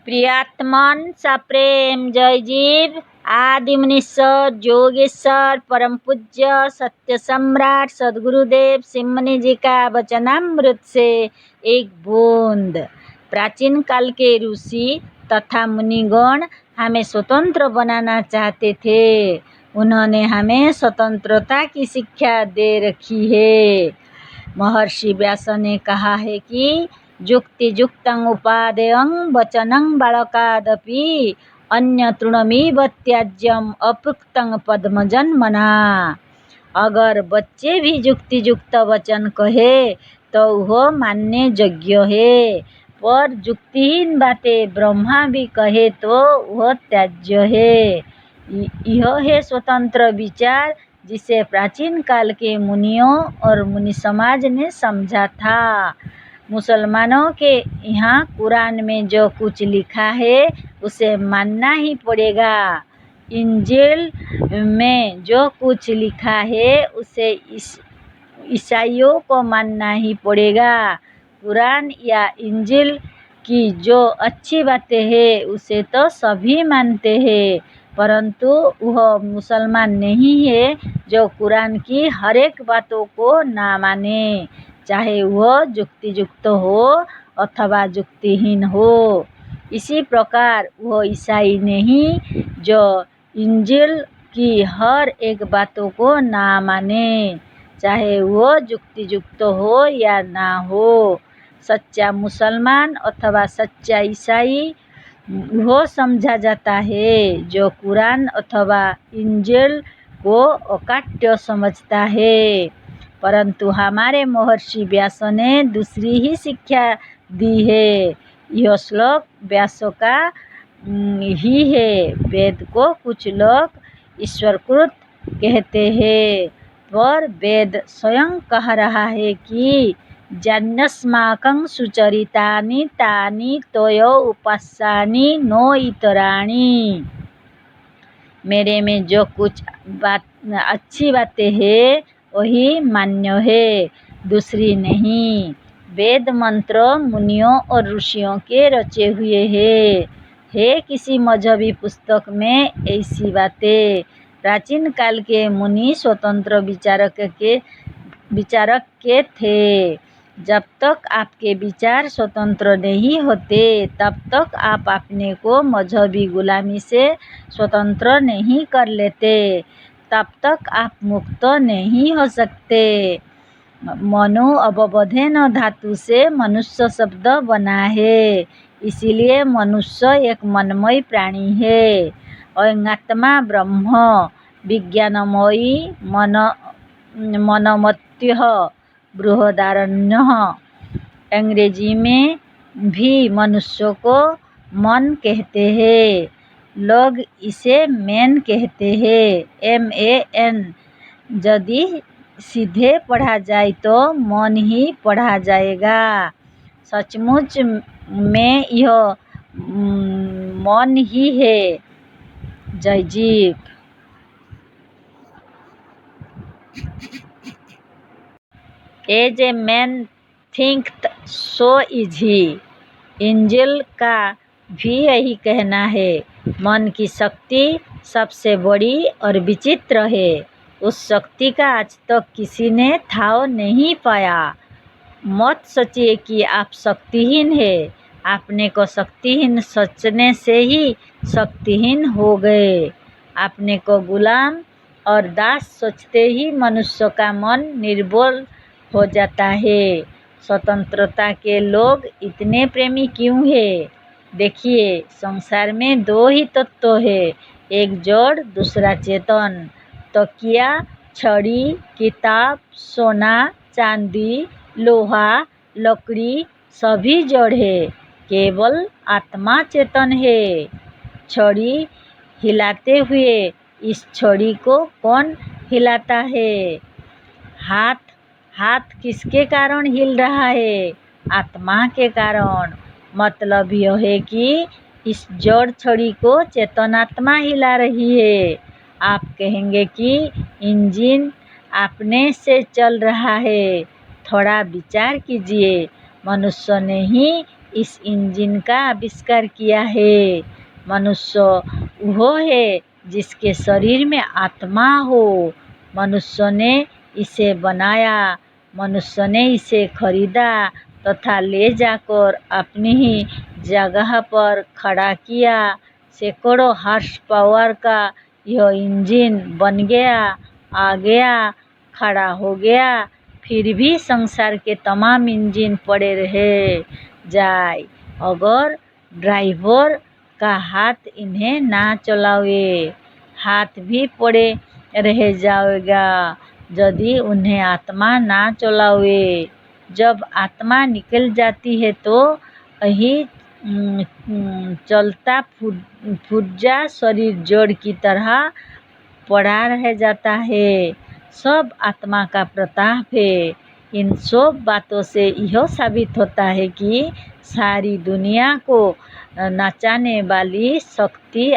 प्रियात्मन सप्रेम जय जीव आदि मुनीश्वर जोगेश्वर परम पूज्य सत्य सम्राट सदगुरुदेव सिमनी जी का वचनामृत से एक बूंद। प्राचीन काल के ऋषि तथा मुनिगण हमें स्वतंत्र बनाना चाहते थे। उन्होंने हमें स्वतंत्रता की शिक्षा दे रखी है। महर्षि व्यास ने कहा है कि युक्तियुक्तं उपादेयं वचनं बालकादपि अन्य तृणमिव त्याज्यम अपृक्तं पद्मजन्मना। अगर बच्चे भी युक्तियुक्त वचन कहे तो वह मानने योग्य है, पर युक्तिहीन बातें ब्रह्मा भी कहे तो वह त्याज्य है। यह है स्वतंत्र विचार जिसे प्राचीन काल के मुनियों और मुनि समाज ने समझा था। मुसलमानों के यहाँ कुरान में जो कुछ लिखा है उसे मानना ही पड़ेगा। इंजील में जो कुछ लिखा है उसे ईसाइयों को मानना ही पड़ेगा। कुरान या इंजील की जो अच्छी बातें हैं उसे तो सभी मानते हैं, परंतु वह मुसलमान नहीं है जो कुरान की हर एक बातों को ना माने, चाहे वह युक्तियुक्त हो अथवा युक्तिहीन हो। इसी प्रकार वह ईसाई नहीं जो इंजील की हर एक बातों को ना माने, चाहे वह युक्तियुक्त हो या ना हो। सच्चा मुसलमान अथवा सच्चा ईसाई वो समझा जाता है जो कुरान अथवा इंजील को अकाट्य समझता है। परंतु हमारे महर्षि व्यास ने दूसरी ही शिक्षा दी है। यह श्लोक व्यास का ही है। वेद को कुछ लोग ईश्वरकृत कहते हैं, पर वेद स्वयं कह रहा है कि जान्यस्माकं सुचरितानि तानि तोयो उपास्यानि नो इतराणि। मेरे में जो कुछ अच्छी बातें हैं वही मान्य है, दूसरी नहीं। वेद मंत्र मुनियों और ऋषियों के रचे हुए है किसी मजहबी पुस्तक में ऐसी बातें। प्राचीन काल के मुनि स्वतंत्र विचारक के थे। जब तक आपके विचार स्वतंत्र नहीं होते तब तक आप अपने को मजहबी गुलामी से स्वतंत्र नहीं कर लेते, तब तक आप मुक्त नहीं हो सकते। मनु अवबोधन धातु से मनुष्य शब्द बना है, इसीलिए मनुष्य एक मनमय प्राणी है। अयंगात्मा ब्रह्म विज्ञानमयी मनमत्यः बृहदारण्यः। अंग्रेजी में भी मनुष्य को मन कहते हैं, लोग इसे मैन कहते हैं, MAN। यदि सीधे पढ़ा जाए तो मन ही पढ़ा जाएगा। सचमुच में यह मन ही है। जय जीव। As a man think so is he. इंजील का भी यही कहना है। मन की शक्ति सबसे बड़ी और विचित्र है। उस शक्ति का आज तक किसी ने थाह नहीं पाया। मत सोचिए कि आप शक्तिहीन हैं। अपने को शक्तिहीन सोचने से ही शक्तिहीन हो गए। अपने को गुलाम और दास सोचते ही मनुष्य का मन निर्बल हो जाता है। स्वतंत्रता के लोग इतने प्रेमी क्यों हैं? देखिए, संसार में दो ही तत्व है, एक जड़ दूसरा चेतन। तकिया, छड़ी, किताब, सोना, चांदी, लोहा, लकड़ी सभी जड़ है, केवल आत्मा चेतन है। छड़ी हिलाते हुए इस छड़ी को कौन हिलाता है? हाथ किसके कारण हिल रहा है? आत्मा के कारण। मतलब यह है कि इस जड़ छड़ी को चेतनात्मा हिला रही है। आप कहेंगे कि इंजन अपने से चल रहा है। थोड़ा विचार कीजिए, मनुष्य ने ही इस इंजन का आविष्कार किया है। मनुष्य वो है जिसके शरीर में आत्मा हो। मनुष्य ने इसे बनाया, मनुष्य ने इसे खरीदा तथा ले जाकर अपनी ही जगह पर खड़ा किया। सैकड़ों हॉर्स पावर का यह इंजन बन गया, आ गया, खड़ा हो गया, फिर भी संसार के तमाम इंजन पड़े रह जाए अगर ड्राइवर का हाथ इन्हें ना चलावे। हाथ भी पड़े रह जाएगा यदि उन्हें आत्मा ना चलावे। जब आत्मा निकल जाती है तो यही चलता पुर्जा शरीर जड़ की तरह पड़ा रह जाता है। सब आत्मा का प्रताप है। इन सब बातों से यह साबित होता है कि सारी दुनिया को नचाने वाली शक्ति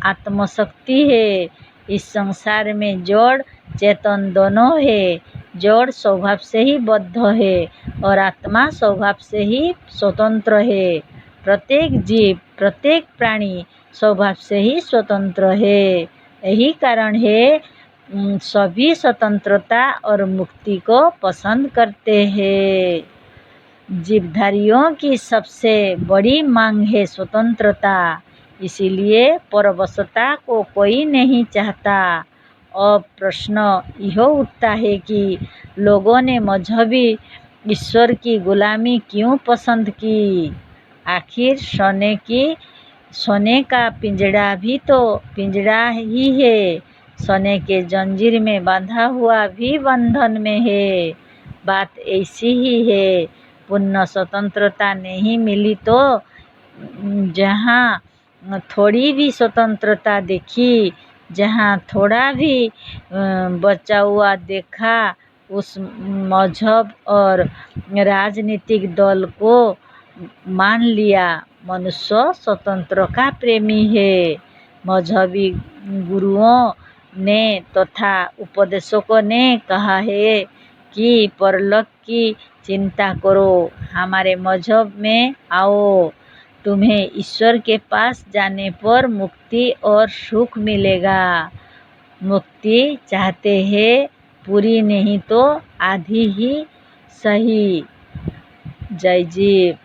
आत्मशक्ति है। इस संसार में जड़ चेतन दोनों है। जड़ स्वभाव से ही बद्ध है और आत्मा स्वभाव से ही स्वतंत्र है। प्रत्येक जीव, प्रत्येक प्राणी स्वभाव से ही स्वतंत्र है। यही कारण है सभी स्वतंत्रता और मुक्ति को पसंद करते हैं। जीवधारियों की सबसे बड़ी मांग है स्वतंत्रता, इसीलिए परवशता को कोई नहीं चाहता। अब प्रश्न यह उठता है कि लोगों ने मजहबी ईश्वर की गुलामी क्यों पसंद की? आखिर सोने का पिंजड़ा भी तो पिंजड़ा ही है। सोने के जंजीर में बांधा हुआ भी बंधन में है। बात ऐसी ही है। पूर्ण स्वतंत्रता नहीं मिली तो जहाँ थोड़ी भी स्वतंत्रता देखी, जहाँ थोड़ा भी बचा हुआ देखा, उस मजहब और राजनीतिक दल को मान लिया मनुष्य स्वतंत्र का प्रेमी है। मजहबी गुरुओं ने तथा उपदेशकों ने कहा है कि परलोक की चिंता करो, हमारे मजहब में आओ, तुम्हें ईश्वर के पास जाने पर मुक्ति और सुख मिलेगा। मुक्ति चाहते हैं, पूरी नहीं तो आधी ही सही। जय जीव।